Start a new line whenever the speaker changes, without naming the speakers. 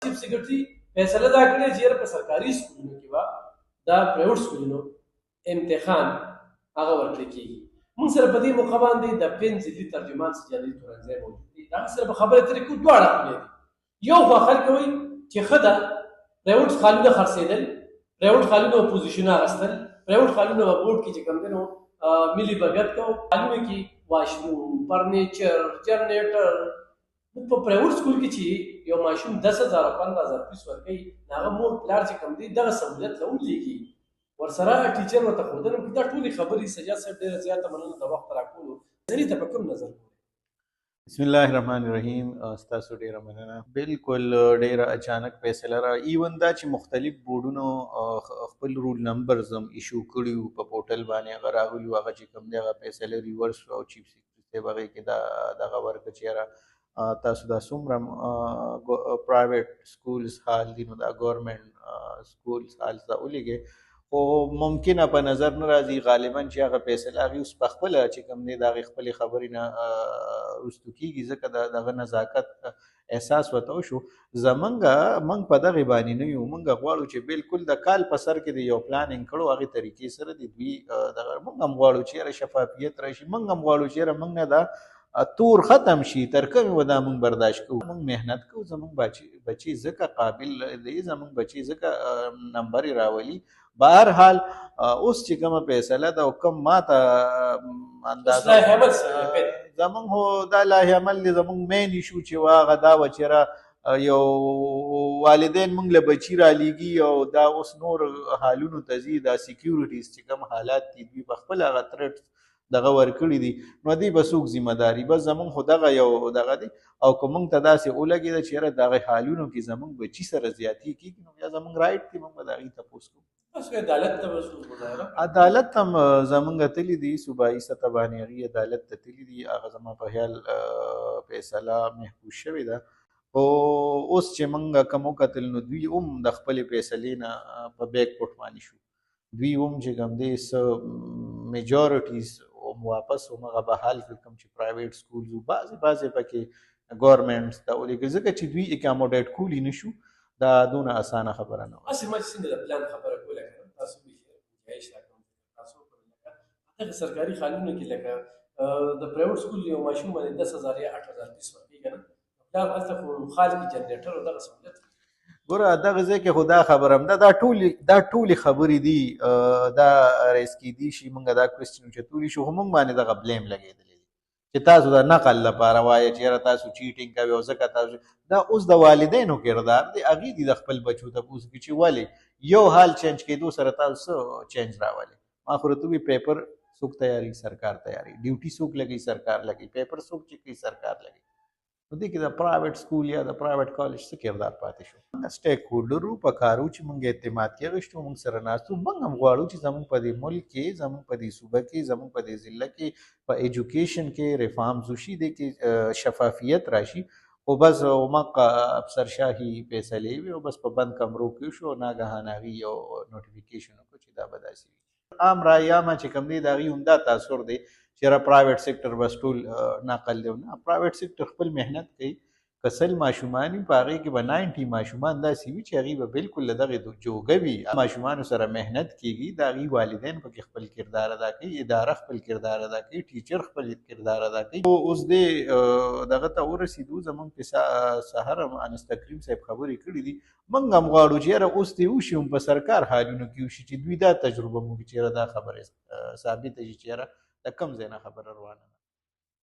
چیف سیکرټري فیصله دا کړې چې یاره په سرکاري سکولونو کې به دا پرایویټ سکولونو امتحان هغه ورکړل کېږي. موږ سره په دې موقع باندې د پین ضلعي ترجمان سجادي تورنځی موجود دی. هغه سره به خبرې اترې کوو. دواړه خونې دي. یو خوا خلک وایي چې ښه ده پرایویټ خالونه خرڅېدل، پرایویټ خالونه به پوزیشنونه اخیستل، پرایویټ خالونه به بورډ کې چې کوم دی نو ملي بګت کوو، خالونه کې واشروم، فرنیچر، جنریټر. په پرایویټ سکول کې چې یو ماشوم 10,000 او 15,000 فیس ورکوي هغه مور پلار چې کوم دی دغه سهولت له هم لیږي ورسره ټیچر ورته ښودنه کوي. دا ټولې خبرې سجاد صاحب ډېره زیاته مننه د وخت راکولو. نظري ته په کوم نظر ګورئ؟
بسم الله الرحمن الرحیم. ستاسو ډیره مننه. بالکل ډیره اچانک فیصله را ایون دا چې مختلف بورډونو خپل رول نمبرز هم ایشو کړي په پورټل باندې هغه راغلي هغه چې کوم دی هغه فیصله ریورس او چیف سیکرټري صاحب هغې کې دا دغه ورکړه چې یاره تاسو دا څومره پرایویټ سکولز حال دي نو دا ګورنمنټ سکولز حال ته ولیږئ. خو ممکنه په نظر نه راځي غالبا چې هغه فیصله هغې اوس په خپله چې کوم دی د هغې خپلې خبرې نه رستو کېږي ځکه د دغه نزاکت احساس ورته وشو. موږ په دغې باندې نه یو. موږ غواړو چې بالکل د کال په سر کې د یو پلانینګ کړو هغې طریقې سره د دوی دغه موږ هم غواړو چې یاره شفافیت راشي. موږ هم غواړو چې یاره موږ نه دا تور ختم شي تر کومې به دا موږ برداشت کوو. موږ محنت کوو زموږ بچي ځکه قابل دی زموږ بچي ځکه نمبرې راولي. بهرحال اوس چې کومه فیصله ده او کوم ماته اندازه زموږ خو دا لایحه عمل دی زموږ مین ایشو چې هغه دا وه چې یاره یو والدین موږ له بچي رالیږي او دا اوس نور حالونو ته ځي دا سیکیورټیز چې کوم حالات دي دوی په خپل هغه ترټ دغه ورکړي دي نو دوی به څوک ذمه داري بس زموږ خو دغه یو دغه دی. او که موږ ته داسې ولګېده چې یاره دغه حالونو کې زموږ بچي سره زیاتې کېږي نو بیا زموږ رایټ دی موږ به د هغې تپوس کوو. عدالت هم زمونږ تللی دي صوبایي سطح باندې هغې عدالت ته تللی دي. هغه زما په خیال فیصله محفوظ شوې ده. خو اوس چې موږ کوم وکتل نو دوی هم د خپلې فیصلې نه په بیک فوټ باندې شو. دوی هم چې کوم دی څه میجورټیز واپس هم هغه بحال کړل کوم چې پرایویټ سکولز وو بعضې پکې ګورمنټس ته ولېږل ځکه چې دوی اکاموډیټ کولی نه شو. دا دونه اسانه خبره نه وه.
هسې ما چې څنګه د پلان خبره کوله که نه تاسو ګنجایش راکوم تاسو وکړئ دغه سرکاري خالونو کې لکه د پرایویټ سکول یو ماشوم باندې 10,000 یا 8,000 فیس ورکوي که نه پلار هلته خو خال کې جنریټر او دغه سهولت
ګوره دغه ځای کې خو دا خبره هم ده دا ټولې خبرې دي دا ریس کیدی شي موږ دا کوېسچن اوچتولی شو خو موږ باندې دغه بلیم لګېدلی دی چې تاسو د نقل لپاره وایه چې یاره تاسو چیټینګ کوئ او ځکه تاسو دا اوس د والدینو کردار دی هغې دي د خپل بچو تپوس کړي چې ولې یو حال چینج کېدو سره تاسو څه چینج راولئ. ما خو ورته ووایي پیپر څوک تیاري سرکار تیاري ډیوټي څوک لګوي سرکار لګوي پیپر څوک چې کوي سرکار لګوي. نو دې کې د پرایویټ سکول یا د پرایویټ کالج څه کردار پاتې شو. سټیک هولډر وو پکار وو چې موږ اعتماد کې اخیستو موږ سره ناست وو. موږ هم غواړو چې زموږ په دې ملک کې زموږ په دې صوبه کې زموږ په دې ضلع کې په ایجوکیشن کې ریفارمز وشي دې کې شفافیت راشي. خو بس عمق افسرشاهي فیصلې وي او بس په بند کمرو کې شو ناګهانه هغې یو نوټیفیکیشن وکړو چې دا به داسې وي. عام رایه عامه چې کوم دی د هغې عمده تاثر دی چې یاره پرایویټ سیکټر بس ټول نقل دی. نه پرایویټ سیکټر خپل محنت کوي. که 100 ماشومان وي په هغې کې به 90 ماشومان داسې وي چې هغې به بالکل له دغې جوګه وي. ماشومانو سره محنت کېږي د هغې والدین پکې خپل کردار ادا کوي اداره خپل کردار ادا کوي ټیچر خپل کردار ادا کوي. اوس دې دغه ته ورسېدو زموږ په سهار هم انس تکریم صاحب خبرې کړي دي. موږ هم غواړو چې یاره اوس دې وشي هم په سرکار حالونو کې وشي چې دوی دا تجربه موږ چې یاره دا خبره ثابته شي چې یاره د کوم ځای نه خبره روانه